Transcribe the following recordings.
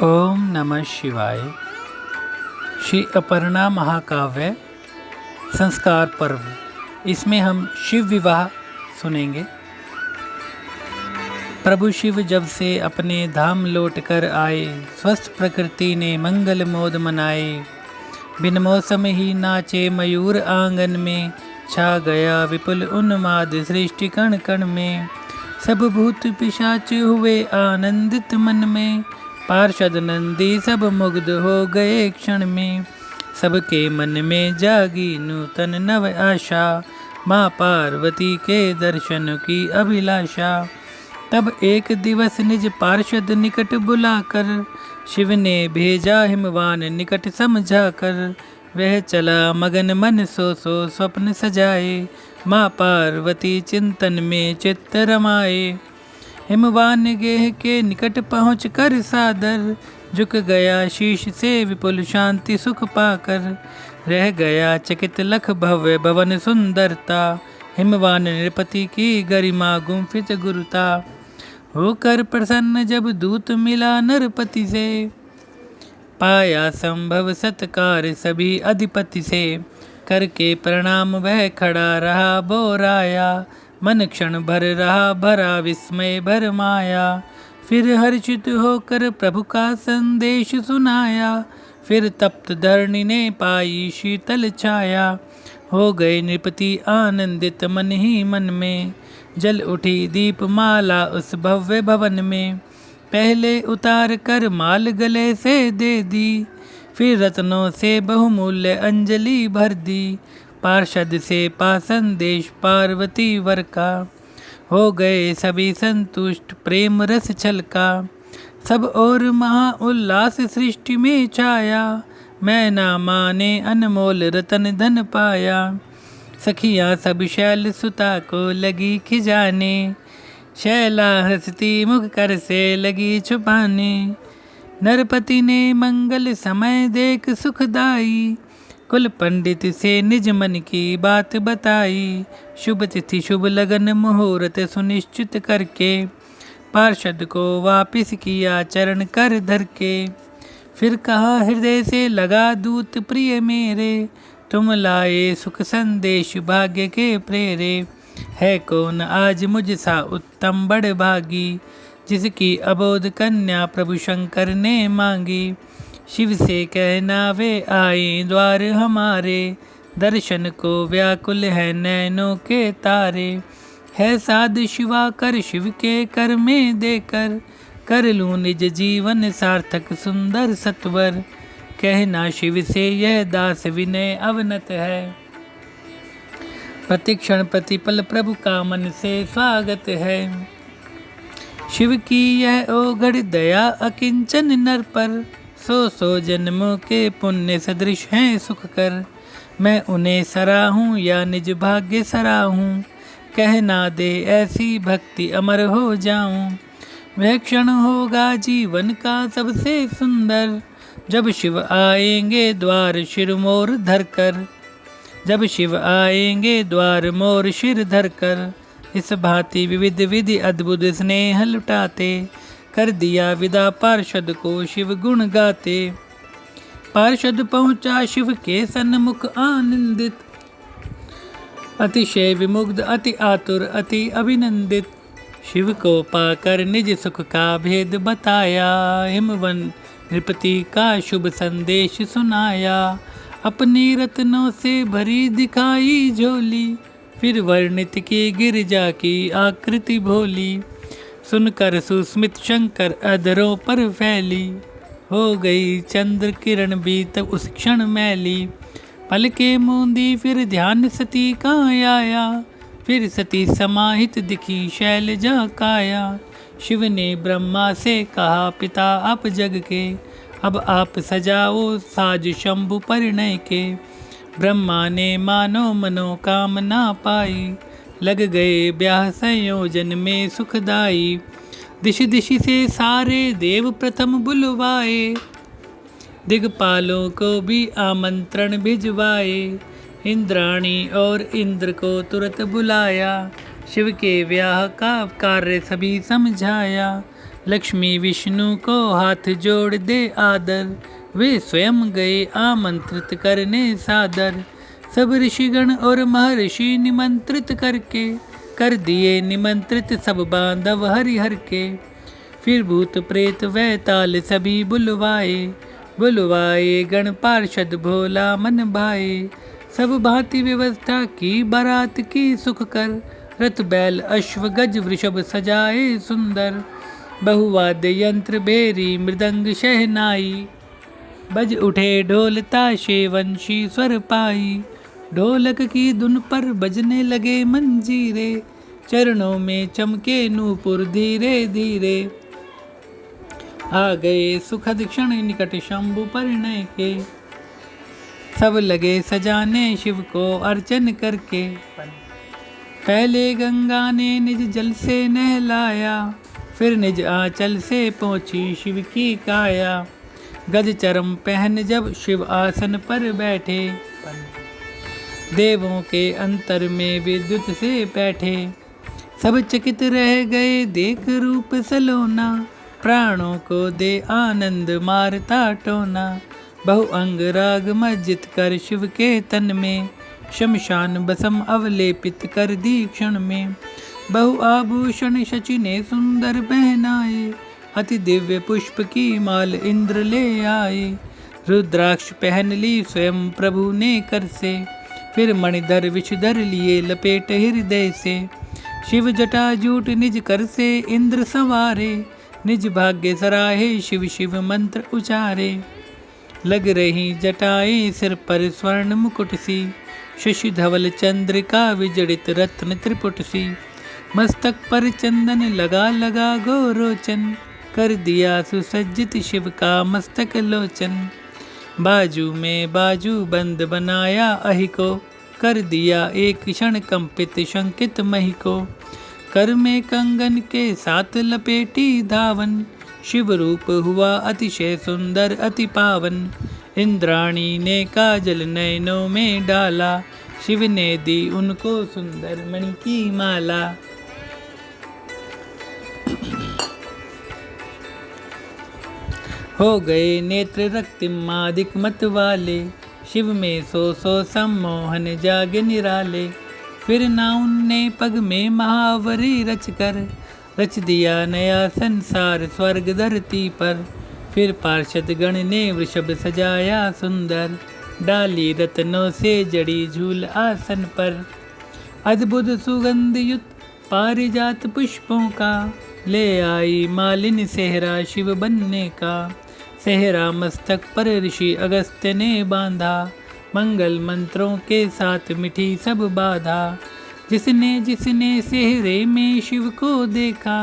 ओम नमः शिवाय। श्री अपर्णा महाकाव्य संस्कार पर्व, इसमें हम शिव विवाह सुनेंगे। प्रभु शिव जब से अपने धाम लौट कर आए, स्वस्थ प्रकृति ने मंगल मोद मनाए। बिन मौसम ही नाचे मयूर आंगन में, छा गया विपुल उन्माद सृष्टि कण कण में। सब भूत पिशाच हुए आनंदित मन में, पार्षद नंदी सब मुग्ध हो गए क्षण में। सबके मन में जागी नूतन नव आशा, माँ पार्वती के दर्शन की अभिलाषा। तब एक दिवस निज पार्षद निकट बुलाकर, शिव ने भेजा हिमवान निकट समझा कर। वह चला मगन मन सो स्वप्न सजाए, माँ पार्वती चिंतन में चित्त रमाए। हिमवान गेह के निकट पहुँच कर सादर, झुक गया शीश से विपुल शांति सुख पाकर। रह गया चकित लख भव्य भवन सुंदरता, हिमवान नृपति की गरिमा गुंफित गुरुता। होकर प्रसन्न जब दूत मिला नरपति से, पाया संभव सत्कार सभी अधिपति से। करके प्रणाम वह खड़ा रहा बोराया, मन क्षण भर रहा भरा विस्मय भर माया। फिर हर्षित होकर प्रभु का संदेश सुनाया, फिर तप्त धरणी ने पाई शीतल छाया। हो गए नृपति आनंदित मन ही मन में, जल उठी दीप माला उस भव्य भवन में। पहले उतार कर माल गले से दे दी, फिर रत्नों से बहुमूल्य अंजलि भर दी। पार्षद से पा संदेश पार्वती वर का, हो गए सभी संतुष्ट प्रेम रस छलका। सब और महा उल्लास सृष्टि में छाया, मैं ना माने अनमोल रतन धन पाया। सखियाँ सब शैल सुता को लगी खिजाने, शैला हंसती मुख कर से लगी छुपाने। नरपति ने मंगल समय देख सुखदाई, कुल पंडित से निज मन की बात बताई। शुभ तिथि शुभ लगन मुहूर्त सुनिश्चित करके, पार्षद को वापिस किया चरण कर धर के। फिर कहा हृदय से लगा दूत प्रिय मेरे, तुम लाए सुख संदेश भाग्य के प्रेरे। है कौन आज मुझ सा उत्तम बड़ भागी, जिसकी अबोध कन्या प्रभु शंकर ने मांगी। शिव से कहना वे आए द्वार हमारे, दर्शन को व्याकुल है नैनों के तारे। है साध शिवा कर शिव के कर में देकर, कर लूँ निज जीवन सार्थक सुंदर सत्वर। कहना शिव से यह दास विनय अवनत है, प्रतिक्षण प्रतिपल प्रभु का मन से स्वागत है। शिव की यह ओघड़ दया अकिंचन नर पर, सो जन्मों के पुण्य सदृश हैं सुख कर। मैं उन्हें सराहूं या निज भाग्य सराहूं, कहना दे ऐसी भक्ति अमर हो जाऊं। वह क्षण होगा जीवन का सबसे सुंदर, जब शिव आएंगे द्वार शिर मोर धर कर। जब शिव आएंगे द्वार मोर शिर धर कर, इस भांति विविध विधि अद्भुत स्नेह लुटाते। कर दिया विदा पार्षद को शिव गुण गाते। पार्षद पहुँचा शिव के सन्मुख आनंदित, अतिशय विमुग्ध अति आतुर अति अभिनंदित। शिव को पाकर निज सुख का भेद बताया, हिमवन नृपति का शुभ संदेश सुनाया। अपने रत्नों से भरी दिखाई झोली, फिर वर्णित की गिरिजा की आकृति भोली। सुनकर सुस्मित शंकर अधरों पर फैली, हो गई चंद्र किरण भी तब उस क्षण मैली। पलके मूंदी फिर ध्यान सती का आया, फिर सती समाहित दिखी शैलजा काया। शिव ने ब्रह्मा से कहा पिता आप जग के, अब आप सजाओ साज शंभु परिणय के। ब्रह्मा ने मानो मनोकामना पाई, लग गए ब्याह संयोजन में सुखदाई। दिश दिश से सारे देव प्रथम बुलवाए, दिग्पालों को भी आमंत्रण भिजवाए। इंद्राणी और इंद्र को तुरंत बुलाया, शिव के ब्याह का कार्य सभी समझाया। लक्ष्मी विष्णु को हाथ जोड़ दे आदर, वे स्वयं गए आमंत्रित करने सादर। सब ऋषिगण और महर्षि निमंत्रित करके, कर दिए निमंत्रित सब बांधव हरिहर के। फिर भूत प्रेत वैताल सभी बुलवाए, बुलवाए गण पार्षद भोला मन भाए। सब भांति व्यवस्था की बारात की सुख कर, रथ बैल अश्व गज वृषभ सजाए सुंदर। बहुवाद्य यंत्र बेरी मृदंग शहनाई, बज उठे ढोल ताशे वंशी स्वर पाई। ढोलक की धुन पर बजने लगे मंजीरे, चरणों में चमके नूपुर धीरे धीरे। आ गए सुखद क्षण निकट शंभु परिणय के, सब लगे सजाने शिव को अर्चन करके। पहले गंगा ने निज जल से नहलाया, फिर निज आंचल से पहुँची शिव की काया। गज चरम पहन जब शिव आसन पर बैठे, देवों के अंतर में विद्युत से बैठे। सब चकित रह गए देख रूप सलोना, प्राणों को दे आनंद मारता टोना। बहु अंग राग मज्जित कर शिव के तन में, शमशान बसम अवलेपित कर दी क्षण में। बहु आभूषण शची ने सुंदर पहनाए, अति दिव्य पुष्प की माल इंद्र ले आए। रुद्राक्ष पहन ली स्वयं प्रभु ने कर से, फिर मणिधर विषधर लिए लपेट हृदय से। शिव जटा जूट निज कर से इंद्र संवारे, निज भाग्य सराहे शिव शिव मंत्र उचारे। लग रही जटाएं सिर पर स्वर्ण मुकुट सी, शशि धवल चंद्रिका विजड़ित रत्न त्रिपुट सी। मस्तक पर चंदन लगा लगा गोरोचन, कर दिया सुसज्जित शिव का मस्तक लोचन। बाजू में बाजू बंद बनाया अहि को, कर दिया एक क्षण कंपित शंकित मही को। कर में कंगन के साथ लपेटी धावन, शिव रूप हुआ अतिशय सुंदर अति पावन। इंद्राणी ने काजल नयनों में डाला, शिव ने दी उनको सुंदर मणि की माला। हो गए नेत्र रक्तिमादिक मत वाले, शिव में सो सम्मोहन जागे निराले। फिर नाउन ने पग में महावरी रच दिया नया संसार स्वर्ग धरती पर। फिर पार्षद गण ने वृषभ सजाया सुंदर, डाली रत्नों से जड़ी झूल आसन पर। अद्भुत सुगंध युक्त पारिजात पुष्पों का, ले आई मालिनी सेहरा शिव बनने का। सेहरा मस्तक पर ऋषि अगस्त्य ने बांधा, मंगल मंत्रों के साथ मिठी सब बाधा। जिसने जिसने सेहरे में शिव को देखा,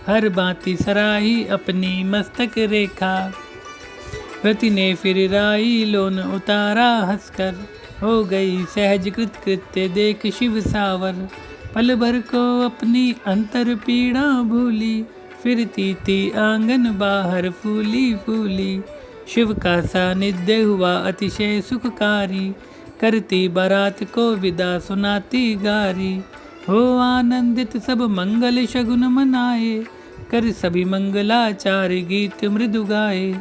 हर बाती सराही अपनी मस्तक रेखा। रति ने फिर राई लोन उतारा हंसकर, हो गई सहज कृत कृत्य देख शिव सावर। पल भर को अपनी अंतर पीड़ा भूली, फिरती थी आंगन बाहर फूली फूली। शिव का सानिध्य हुआ अतिशय सुखकारी, करती बारात को विदा सुनाती गारी। हो आनंदित सब मंगल शगुन मनाए, कर सभी मंगलाचार गीत मृदु गाए।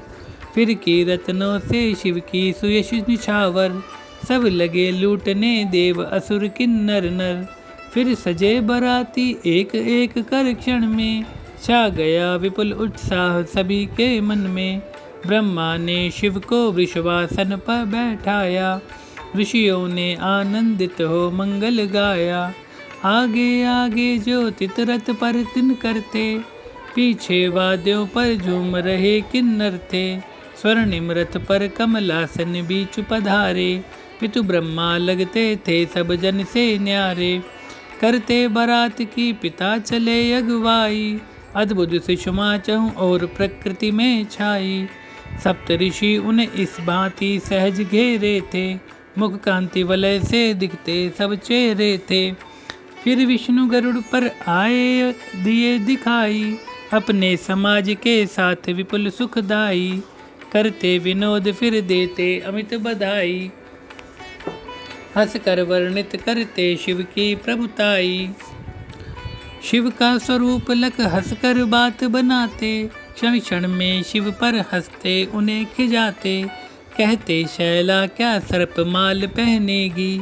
फिर की रत्नों से शिव की सुयश निछावर, सब लगे लूटने देव असुर किन्नर नर। फिर सजे बराती एक एक कर क्षण में, छा गया विपुल उत्साह सभी के मन में। ब्रह्मा ने शिव को वृषभासन पर बैठाया, ऋषियों ने आनंदित हो मंगल गाया। आगे आगे जो तितरत पर तिन करते, पीछे वाद्यों पर झूम रहे किन्नर थे। स्वर्णिम रथ पर कमलासन बीच पधारे, पितु ब्रह्मा लगते थे सब जन से न्यारे। करते बारात की पिता चले अगुवाई, अद्भुत सुषमा चहु और प्रकृति में छाई। सप्त ऋषि उन्हें इस भांति सहज घेरे थे, मुख कांति वलय से दिखते सब चेहरे थे। फिर विष्णु गरुड़ पर आए दिए दिखाई, अपने समाज के साथ विपुल सुखदाई। करते विनोद फिर देते अमित बधाई, हंस कर वर्णित करते शिव की प्रभुताई। शिव का स्वरूप लख हंसकर बात बनाते, क्षण क्षण में शिव पर हंसते उन्हें खिजाते। कहते शैला क्या सर्प माल पहनेगी,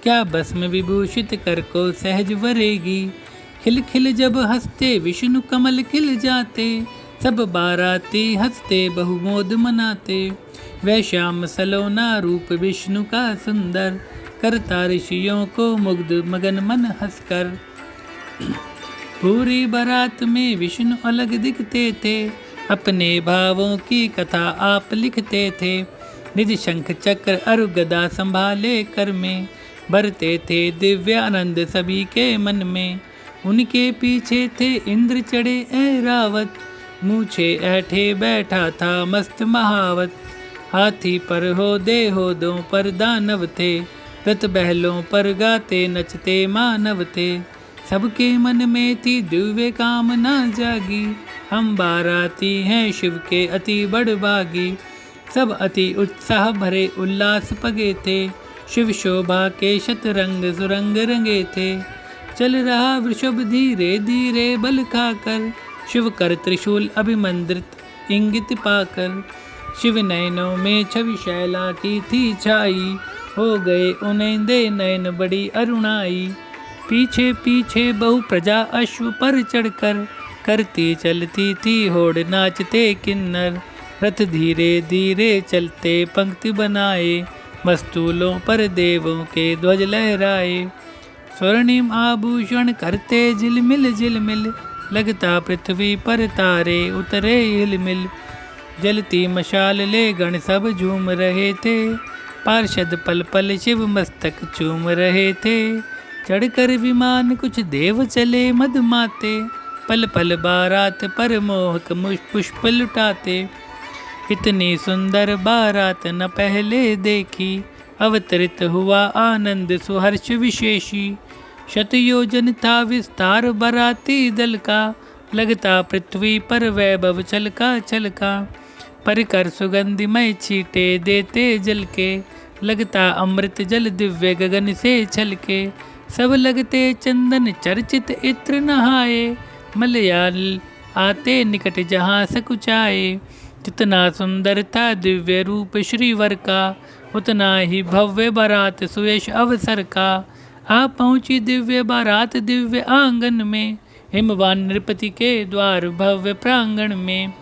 क्या भस्म विभूषित कर को सहज वरेगी। खिल खिल जब हंसते विष्णु कमल खिल जाते, सब बाराती हंसते बहुमोद मनाते। वह श्याम सलोना रूप विष्णु का सुंदर, करता ऋषियों को मुग्ध मगन मन हंसकर। पूरी बारात में विष्णु अलग दिखते थे, अपने भावों की कथा आप लिखते थे। निज शंख चक्र अरु गदा संभाले कर में, भरते थे दिव्य आनंद सभी के मन में। उनके पीछे थे इंद्र चढ़े ऐरावत, मूछे ऐठे बैठा था मस्त महावत। हाथी पर हो दो पर दानव थे, रत बहलों पर गाते नचते मानव थे। सबके मन में थी दिव्य कामना जागी, हम बाराती हैं शिव के अति बड़भागी। सब अति उत्साह भरे उल्लास पगे थे, शिव शोभा के शतरंग सुरंग रंगे थे। चल रहा वृषभ धीरे धीरे बल खाकर, शिव कर त्रिशूल अभिमंत्रित इंगित पाकर। शिव नयनों में छवि शैला की थी छाई, हो गए उन्हें नयन बड़ी अरुणाई। पीछे पीछे बहु प्रजा अश्व पर चढ़कर, करती चलती थी होड़ नाचते किन्नर। रथ धीरे धीरे चलते पंक्ति बनाए, मस्तूलों पर देवों के ध्वज लहराए। स्वर्णिम आभूषण करते झिलमिल झिलमिल, लगता पृथ्वी पर तारे उतरे हिलमिल। जलती मशाल ले गण सब झूम रहे थे, पार्षद पल पल शिव मस्तक चूम रहे थे। चढ़कर विमान कुछ देव चले मदमाते, पल पल बारात पर मोहक पुष्प लुटाते। इतनी सुंदर बारात न पहले देखी, अवतरित हुआ आनंद सुहर्ष विशेषी। शतयोजन था विस्तार बाराती दल का, लगता पृथ्वी पर वैभव छलका छलका। परिकर सुगंधिमय छींटे देते जल के, लगता अमृत जल दिव्य गगन से छलके। सब लगते चंदन चर्चित इत्र नहाए, मलयाल आते निकट जहाँ सकुचाए। जितना सुंदर था दिव्य रूप श्रीवर का, उतना ही भव्य बारात सुयश अवसर का। आ पहुँची दिव्य बारात दिव्य आंगन में, हिमवान नृपति के द्वार भव्य प्रांगण में।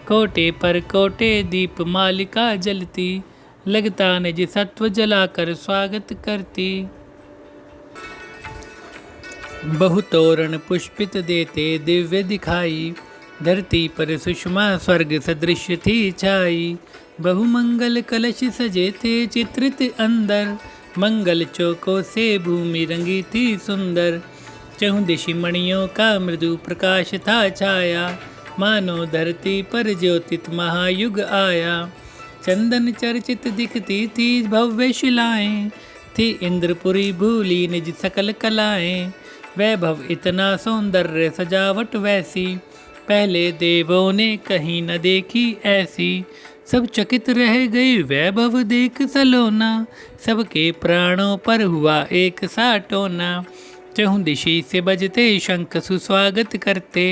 कोटे पर कोटे दीप मालिका जलती, लगता निज सत्व जलाकर स्वागत करती। बहुतोरण पुष्पित देते दिव्य दिखाई, धरती पर सुषमा स्वर्ग सदृश थी छाई। बहुमंगल कलश सजे थे चित्रित अंदर, मंगल चौकों से भूमि रंगी थी सुंदर। चहुदिशि मणियों का मृदु प्रकाश था छाया, मानो धरती पर ज्योतित महायुग आया। चंदन चर्चित दिखती थी भव्य शिलाएं, थी इंद्रपुरी भूली निज सकल कलाएं। वैभव इतना सौंदर्य सजावट वैसी, पहले देवों ने कहीं न देखी ऐसी। सब चकित रह गए वैभव देख सलोना, सबके प्राणों पर हुआ एक सा टोना। चहुदिशि से बजते शंख सुस्वागत करते,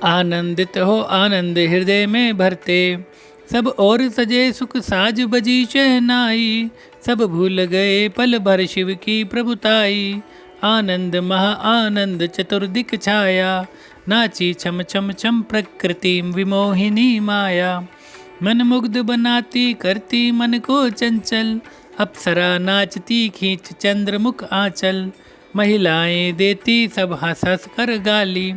आनंदित हो आनंद हृदय में भरते। सब और सजे सुख साज बजी शहनाई, सब भूल गए पल भर शिव की प्रभुताई। आनंद महा आनंद चतुर्दिक छाया, नाची छम छम छम प्रकृति विमोहिनी माया। मन मुग्ध बनाती करती मन को चंचल, अप्सरा नाचती खींच चंद्रमुख आंचल। महिलाएं देती सब हंस हंस कर गाली,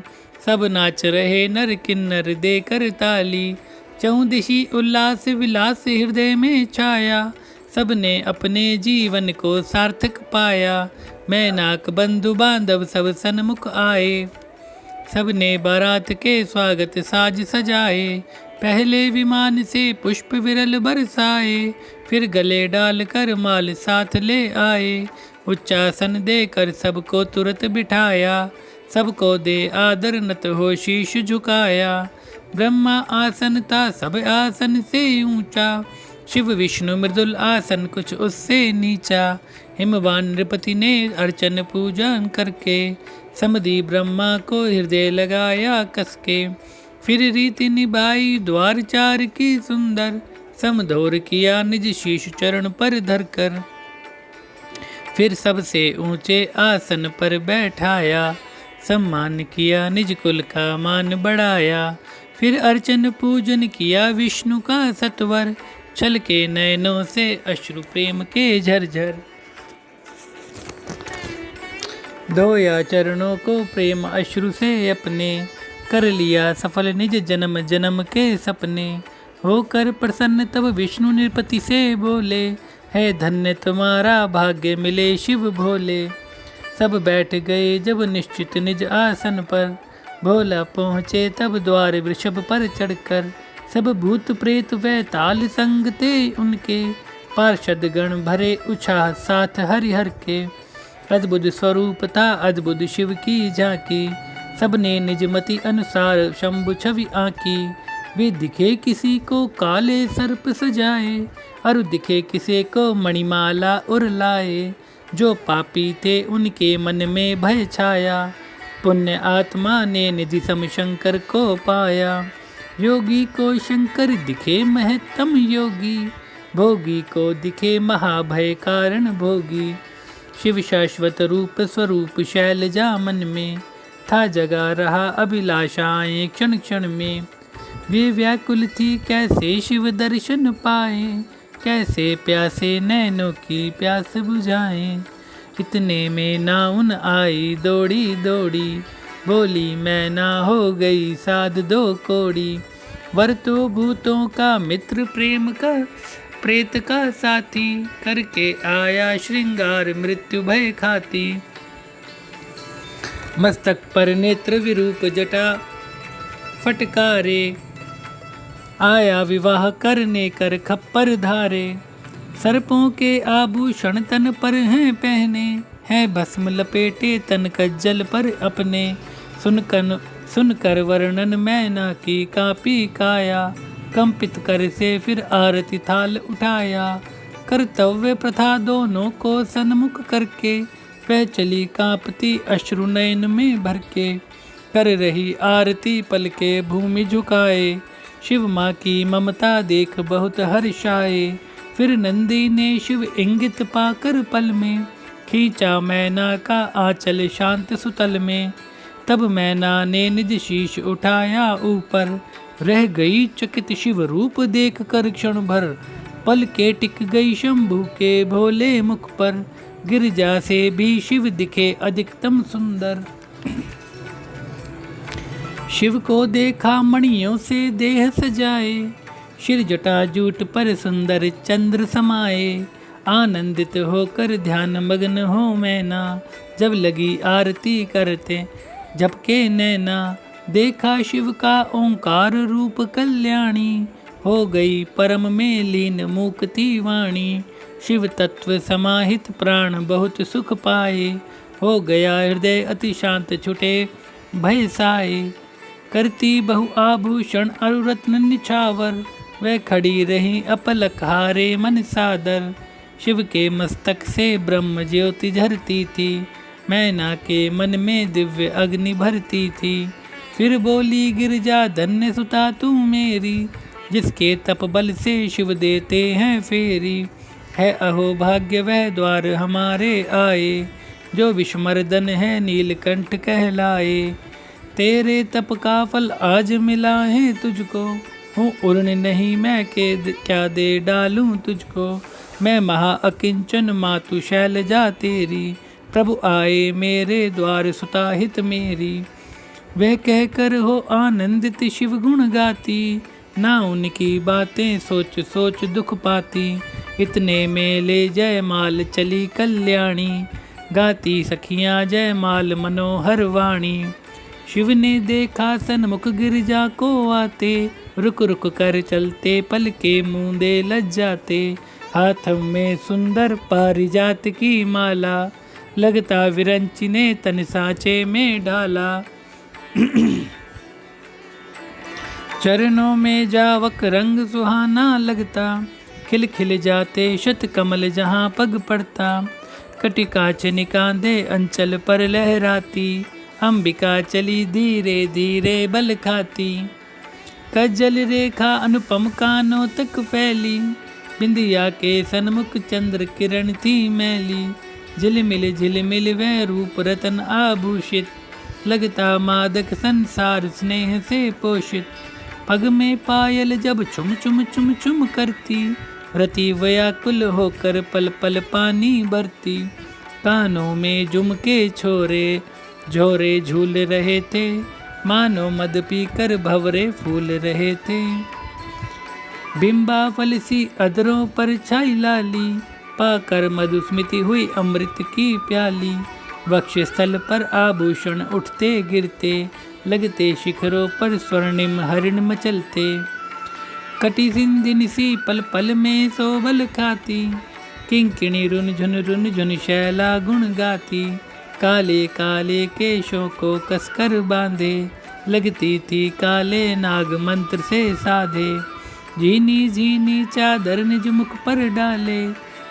सब नाच रहे नर किन्नर देकर ताली। चहुदिशि उल्लास विलास हृदय में छाया, सबने अपने जीवन को सार्थक पाया। मैनाक बंधु बांधव सब सन्मुख आए, सबने बारात के स्वागत साज सजाए। पहले विमान से पुष्प विरल बरसाए, फिर गले डालकर माल साथ ले आए। उच्चासन देकर सबको तुरंत बिठाया, सबको दे आदर नत हो शीश झुकाया। ब्रह्मा आसन था सब आसन से ऊंचा, शिव विष्णु मृदुल आसन कुछ उससे नीचा। हिमवान नृपति ने अर्चन पूजन करके, समधी ब्रह्मा को हृदय लगाया कसके, फिर रीति निभाई द्वारचार की सुंदर, समधौर किया निज शीश चरण पर धरकर, फिर सबसे ऊंचे आसन पर बैठाया, सम्मान किया निज कुल का मान बढ़ाया, फिर अर्चन पूजन किया विष्णु का सत्वर, छल के नयनों से अश्रु प्रेम के झरझर, धोया चरणों को प्रेम अश्रु से अपने, कर लिया सफल निज जन्म जन्म के सपने, होकर प्रसन्न तब विष्णु नृपति से बोले, है धन्य तुम्हारा भाग्य मिले शिव भोले। सब बैठ गए जब निश्चित निज आसन पर, भोला पहुँचे तब द्वार वृषभ पर चढ़कर, सब भूत प्रेत व ताल संग थे उनके, पार्षद गण भरे उत्साह साथ हरिहर के, अद्भुत स्वरूप था अद्भुत शिव की झांकी, सबने निज मति अनुसार शंभु छवि आंकी, वे दिखे किसी को काले सर्प सजाए, और दिखे किसी को मणिमाला उर लाए, जो पापी थे उनके मन में भय छाया, पुण्य आत्मा ने निधि सम शंकर को पाया, योगी को शंकर दिखे महत्तम योगी, भोगी को दिखे महाभय कारण भोगी, शिव शाश्वत रूप स्वरूप शैलजा मन में, था जगा रहा अभिलाषाएं क्षण क्षण में, वे व्याकुल थी कैसे शिव दर्शन पाए, कैसे प्यासे नैनों की प्यास बुझाएं, इतने में नाउन आई दौड़ी दौड़ी, बोली मैं ना हो गई साध दो कोड़ी, वर तो भूतों का मित्र प्रेम का प्रेत का साथी, करके आया श्रृंगार मृत्यु भय खाती, मस्तक पर नेत्र विरूप जटा फटकारे, आया विवाह करने कर खप्पर धारे, सर्पों के आभूषण तन पर हैं पहने, है भस्म लपेटे तन कज्जल पर अपने, सुनकर वर्णन मैना की कापी काया, कंपित कर से फिर आरती थाल उठाया, कर्तव्य प्रथा दोनों को सन्मुख करके, वह चली कांपती अश्रु नयन में भर के, कर रही आरती पल के भूमि झुकाए, शिव माँ की ममता देख बहुत हर्षाए, फिर नंदी ने शिव इंगित पाकर पल में, खींचा मैना का आंचल शांत सुतल में, तब मैना ने निज शीश उठाया ऊपर, रह गई चकित शिव रूप देख कर क्षण भर, पल के टिक गई शंभु के भोले मुख पर, गिरजा से भी शिव दिखे अधिकतम सुंदर, शिव को देखा मणियों से देह सजाए, शिर जटा जूट पर सुंदर चंद्र समाए, आनंदित होकर ध्यान मग्न हो मैना, जब लगी आरती करते झपके नैना, देखा शिव का ओंकार रूप कल्याणी, हो गई परम में लीन मूकती वाणी, शिव तत्व समाहित प्राण बहुत सुख पाए, हो गया हृदय अति शांत छुटे भय साए, करती बहु आभूषण अरु रत्न निछावर, वह खड़ी रही अपलक हारे मन सादर, शिव के मस्तक से ब्रह्म ज्योति झरती थी, मैना के मन में दिव्य अग्नि भरती थी, फिर बोली गिरजा धन्य सुता तू मेरी, जिसके तप बल से शिव देते हैं फेरी, है अहो भाग्य वह द्वार हमारे आए, जो विषमर्दन है नीलकंठ कहलाए, तेरे तप का फल आज मिला है तुझको, हूँ उड़न नहीं मैं के क्या दे डालूं तुझको, मैं महा अकिंचन मातु शैलजा तेरी, प्रभु आए मेरे द्वार सुताहित मेरी, वह कहकर हो आनंदित शिव गुण गाती, ना उनकी बातें सोच सोच दुख पाती, इतने में ले जयमाल चली कल्याणी, गाती सखियाँ जयमाल मनोहर वाणी, शिव ने देखा सन्मुख गिरजा को आते, रुक रुक कर चलते पल के मूंदे लज जाते, हाथ में सुंदर पारिजात की माला, लगता विरंची ने तन सांचे में डाला, चरणों में जावक रंग सुहाना लगता, खिल खिल जाते शत कमल जहाँ पग पड़ता, कटिका चनिकांदे अंचल पर लहराती, अंबिका चली धीरे धीरे बल खाती। कज्जल रेखा अनुपम कानों तक फैली, बिंदिया के सन्मुख चंद्र किरण थी मैली। झिलमिल वह रूप रतन आभूषित, लगता मादक संसार स्नेह से पोषित। पग में पायल जब चुम चुम चुम चुम करती, रति व्याकुल होकर पल पल पानी भरती। कानों में झुमके छोरे झोरे झूल रहे थे, मानो मद पीकर भंवरे फूल रहे थे। बिंबा फल सी अधरों पर छाई लाली, पाकर मधुस्मृति हुई अमृत की प्याली। वक्षस्थल पर आभूषण उठते गिरते, लगते शिखरों पर स्वर्णिम हरिण मचलते। कटी सिंधिन सी पल पल में सोबल खाती, किंकिणी रुन झुन शैला गुण गाती। काले काले केशों को कसकर बांधे, लगती थी काले नाग मंत्र से साधे। झीनी झीनी चादर निज मुख पर डाले,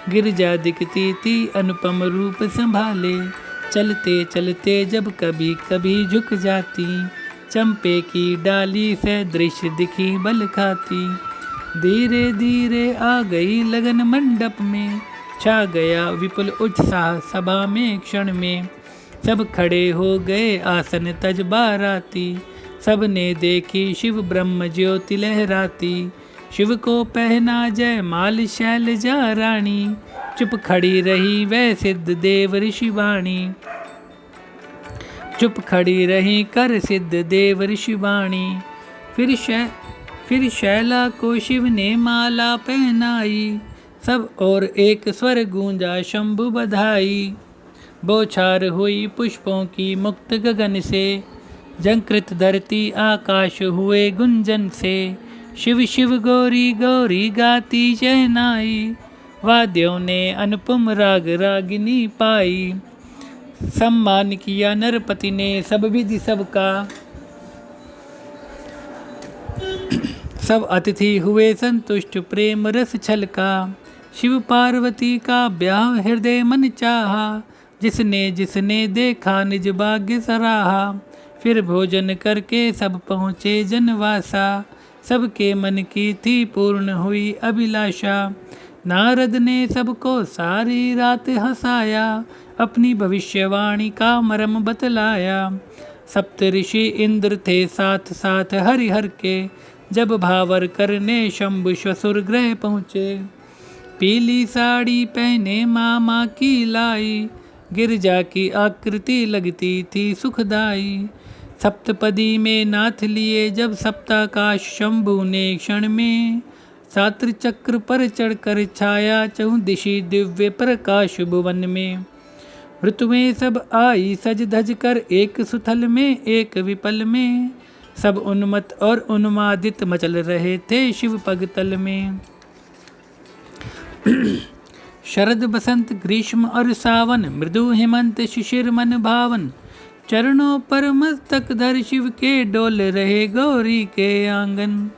गिरजा दिखती थी अनुपम रूप संभाले। चलते चलते जब कभी कभी झुक जाती, चंपे की डाली से दृश्य दिखी बल खाती। धीरे धीरे आ गई लगन मंडप में, छा गया विपुल उत्साह सभा में क्षण में। सब खड़े हो गए आसन तज बाराती, सबने देखी शिव ब्रह्म ज्योति लहराती। शिव को पहना जय माल शैलजा रानी, चुप खड़ी रही वह सिद्ध देव ऋषि वाणी। चुप खड़ी रही कर सिद्ध देव ऋषि वाणी। फिर शैला को शिव ने माला पहनाई, सब और एक स्वर गूंजा शंभु बधाई। बौछार हुई पुष्पों की मुक्त गगन से, झंकृत धरती आकाश हुए गुंजन से। शिव शिव गौरी गौरी गाती शहनाई, वाद्यों ने अनुपम राग रागिनी पाई। सम्मान किया नरपति ने सब विधि सबका, सब अतिथि हुए संतुष्ट प्रेम रस छलका। शिव पार्वती का ब्याह हृदय मन चाहा, जिसने जिसने देखा निज भाग्य सराहा। फिर भोजन करके सब पहुँचे जनवासा, सबके मन की थी पूर्ण हुई अभिलाषा। नारद ने सबको सारी रात हंसाया, अपनी भविष्यवाणी का मर्म बतलाया। सप्त ऋषि इंद्र थे साथ साथ हरिहर के, जब भावर करने शंभु श्वसुर ग्रह पहुँचे। पीली साड़ी पहने मामा की लाई, गिरजा की आकृति लगती थी सुखदाई। सप्तपदी में नाथ लिए जब सप्ताकाश शंभु ने क्षण में, सात्र चक्र पर चढ़कर छाया चहुदिशि दिव्य प्रकाश भुवन में। ऋतुएं सब आई सज धज कर एक सुथल में एक विपल में, सब उन्मत्त और उन्मादित मचल रहे थे शिव पगतल में। शरद बसंत ग्रीष्म और सावन, मृदु हेमंत शिशिर मन भावन। चरणों पर मस्तक धर शिव के डोल रहे गौरी के आंगन।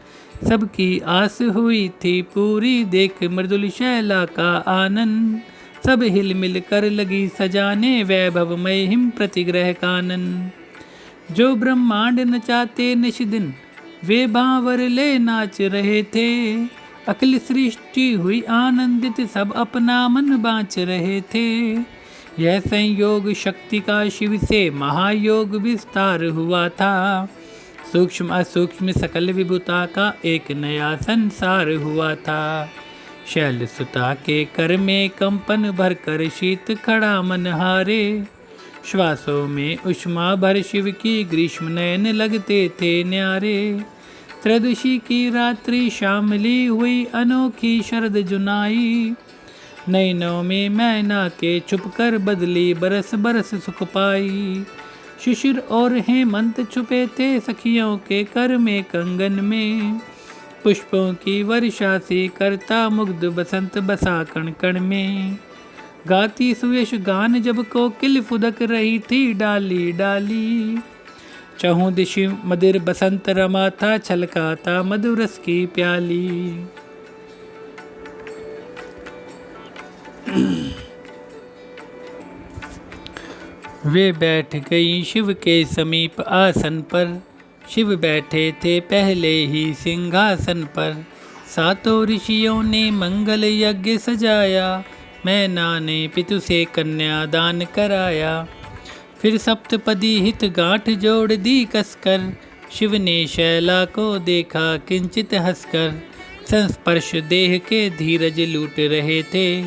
सबकी आस हुई थी पूरी देख मृदुल शैला का आनंद। सब हिल मिल कर लगी सजाने वैभवमय हिम प्रतिग्रह कानन। जो ब्रह्मांड नचाते निशिदिन वे भांवर ले नाच रहे थे। अखिल सृष्टि हुई आनंदित सब अपना मन बाँच रहे थे। यह संयोग शक्ति का शिव से महायोग विस्तार हुआ था। सूक्ष्म असूक्ष्म सकल विभुता का एक नया संसार हुआ था। शैल सुता के कर में कंपन भर कर शीत खड़ा मन हारे। श्वासों में उष्मा भर शिव की ग्रीष्म नयन लगते थे न्यारे। त्रयोदशी की रात्रि शामली हुई अनोखी शरद जुनाई। नैनों में मैना के छुपकर बदली बरस बरस सुख पाई। शिशिर और हेमंत छुपे थे सखियों के कर में कंगन में। पुष्पों की वर्षा से करता मुग्ध बसंत बसा कण कण में। गाती सुयश गान जब कोकिल फुदक रही थी डाली डाली। चहुं दिशि मदिर बसंत रमा था छलकाता मधुरस की प्याली। वे बैठ गई शिव के समीप आसन पर, शिव बैठे थे पहले ही सिंहासन पर। सातों ऋषियों ने मंगल यज्ञ सजाया, मैना ने पितु से कन्यादान कराया। फिर सप्तपदी हित गांठ जोड़ दी कसकर, शिव ने शैला को देखा किंचित हंसकर। संस्पर्श देह के धीरज लूट रहे थे,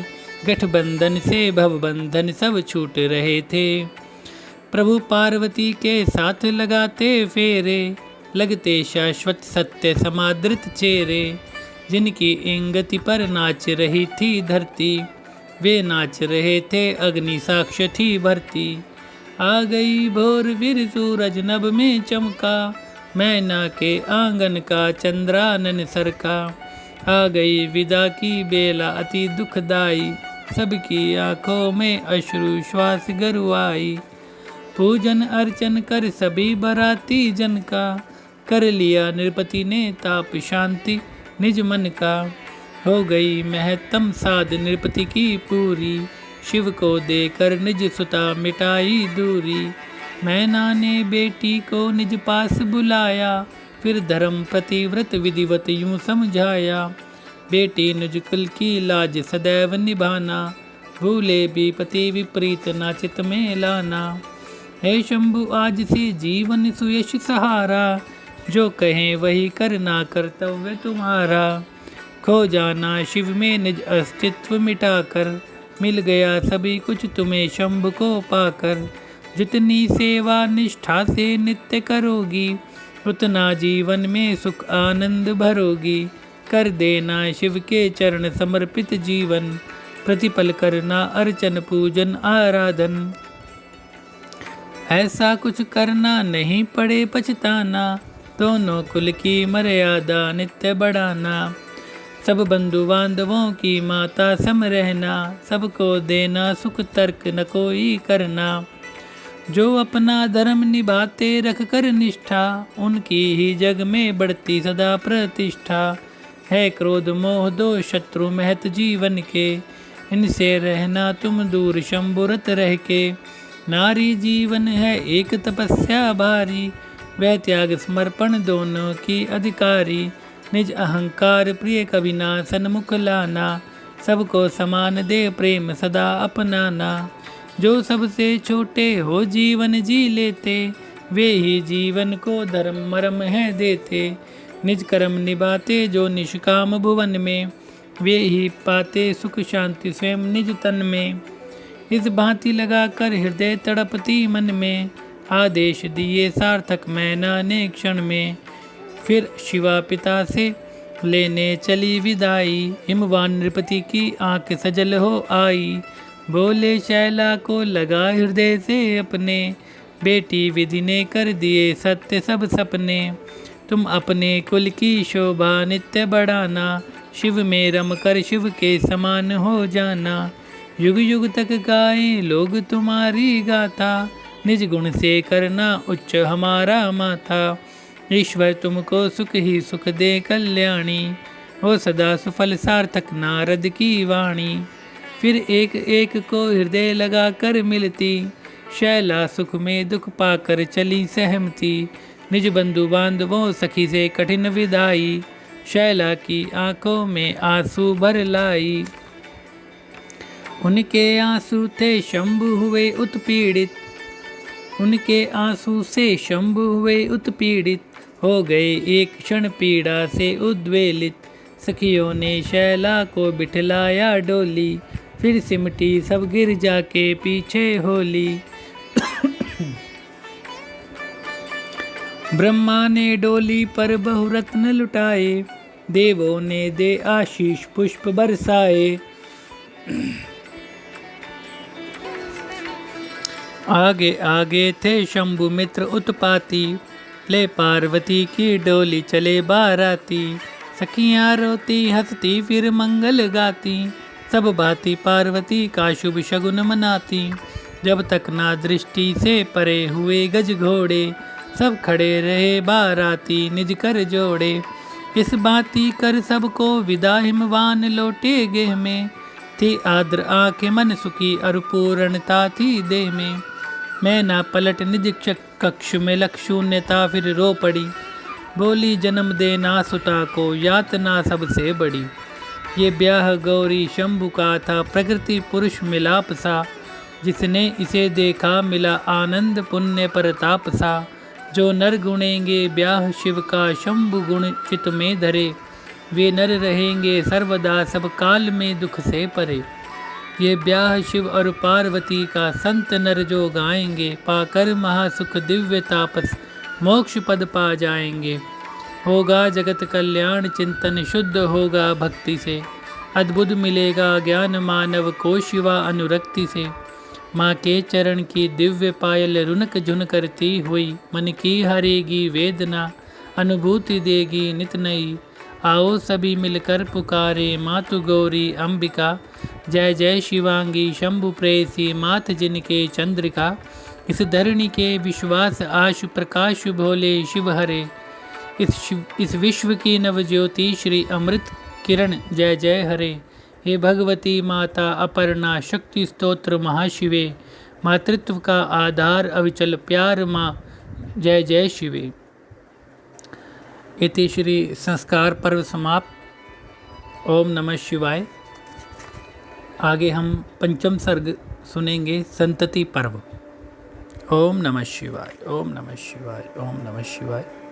गठबंधन से भवबंधन सब छूट रहे थे। प्रभु पार्वती के साथ लगाते फेरे, लगते शाश्वत सत्य समादृत चेहरे। जिनकी इंगति पर नाच रही थी धरती, वे नाच रहे थे अग्नि साक्ष थी भरती। आ गई भोर वीर सूरज नभ में चमका, मैना के आंगन का चंद्रानन सरका। आ गई विदा की बेला अति दुखदाई, सबकी आंखों में अश्रु श्वास गरुआई। पूजन अर्चन कर सभी बराती जन का, कर लिया नृपति ने ताप शांति निज मन का। हो गई महत्तम साध नृपति की पूरी, शिव को देकर निज सुता मिटाई दूरी। मैना ने बेटी को निज पास बुलाया, फिर धर्म प्रतिव्रत विधिवत यूं समझाया। बेटी निज कुल की लाज सदैव निभाना, भूले भी पति विपरीत ना चित में लाना। हे शंभु आज से जीवन सुयश सहारा, जो कहें वही करना कर्तव्य तुम्हारा। खो जाना शिव में निज अस्तित्व मिटाकर, मिल गया सभी कुछ तुम्हें शंभु को पाकर। जितनी सेवा निष्ठा से नित्य करोगी, उतना जीवन में सुख आनंद भरोगी। कर देना शिव के चरण समर्पित जीवन, प्रतिपल करना अर्चन पूजन आराधन। ऐसा कुछ करना नहीं पड़े पछताना, दोनों कुल की मर्यादा नित्य बढ़ाना। सब बंधु बांधवों की माता सम रहना, सबको देना सुख तर्क न कोई करना। जो अपना धर्म निभाते रख कर निष्ठा, उनकी ही जग में बढ़ती सदा प्रतिष्ठा। है क्रोध मोह दो शत्रु महत जीवन के, इनसे रहना तुम दूर शंभुरत रह के। नारी जीवन है एक तपस्या भारी, वह त्याग समर्पण दोनों की अधिकारी। निज अहंकार प्रिय कभी ना सन्मुख लाना, सबको समान दे प्रेम सदा अपनाना। जो सबसे छोटे हो जीवन जी लेते, वे ही जीवन को धर्म मरम है देते। निज कर्म निभाते जो निष्काम भुवन में, वे ही पाते सुख शांति स्वयं निज तन में। इस भांति लगाकर हृदय तड़पती मन में, आदेश दिए सार्थक मैना ने क्षण में। फिर शिवा पिता से लेने चली विदाई, हिमवान नृपति की आंख सजल हो आई। बोले शैला को लगा हृदय से अपने, बेटी विधि ने कर दिए सत्य सब सपने। तुम अपने कुल की शोभा नित्य बढ़ाना, शिव में रम कर शिव के समान हो जाना। युग युग तक गाएं लोग तुम्हारी गाथा, निज गुण से करना उच्च हमारा माथा। ईश्वर तुमको सुख ही सुख दे कल्याणी, हो सदा सुफल सार्थक नारद की वाणी। फिर एक एक को हृदय लगा कर मिलती, शैला सुख में दुख पाकर चली सहमती। निज बंधु बांधवों सखी से कठिन विदाई, शैला की आंखों में आंसू भर लाई। उनके आंसू थे शंभु हुए उत्पीड़ित, उनके आंसू से शंभु हुए उत्पीड़ित। हो गए एक क्षण पीड़ा से उद्वेलित, सखियों ने शैला को बिठलाया डोली। फिर सिमटी सब गिरजा के पीछे होली। ब्रह्मा ने डोली पर बहुरत्न लुटाए, देवों ने दे आशीष पुष्प बरसाए। आगे आगे थे शंभु मित्र उत्पाती, ले पार्वती की डोली चले बाराती। सखियाँ रोती हंसती फिर मंगल गाती, सब भांति पार्वती का शुभ शगुन मनाती। जब तक ना दृष्टि से परे हुए गज घोड़े, सब खड़े रहे बाराती निज कर जोड़े। इस बाती कर सबको विदा हिमवान लौटे गेह में, थी आद्र आंखें मन सुखी और पूर्णता थी देह में। मैं ना पलट निज कक्ष में लख शून्यता फिर रो पड़ी। बोली जन्म देना सुता को यातना सबसे बड़ी। ये ब्याह गौरी शंभु का था प्रकृति पुरुष मिलाप सा। जिसने इसे देखा मिला आनंद पुण्य परताप सा। जो नर गुणेंगे ब्याह शिव का शंभु गुण चित में धरे। वे नर रहेंगे सर्वदा सब काल में दुख से परे। ये ब्याह शिव और पार्वती का संत नर जो गाएंगे। पाकर महासुख दिव्य तापस मोक्ष पद पा जाएंगे। होगा जगत कल्याण चिंतन शुद्ध होगा भक्ति से। अद्भुत मिलेगा ज्ञान मानव को शिवा अनुरक्ति से। माँ के चरण की दिव्य पायल रुनक झुन करती हुई। मन की हरेगी वेदना अनुभूति देगी नित नई। आओ सभी मिलकर पुकारे मातु गौरी अंबिका। जय जय शिवांगी शंभु प्रेयसी मात जिनके चंद्रिका। इस धरणी के विश्वास आशु प्रकाश भोले शिव हरे। इस विश्व की नवज्योति श्री अमृत किरण जय जय हरे। हे भगवती माता अपर्णा शक्ति स्तोत्र महाशिवे। मातृत्व का आधार अविचल प्यार माँ जय जय शिवे। इति श्री संस्कार पर्व समाप्त। ओम नमः शिवाय। आगे हम पंचम सर्ग सुनेंगे संतति पर्व। ओम नमः शिवाय, ओम नमः शिवाय, ओम नमः शिवाय।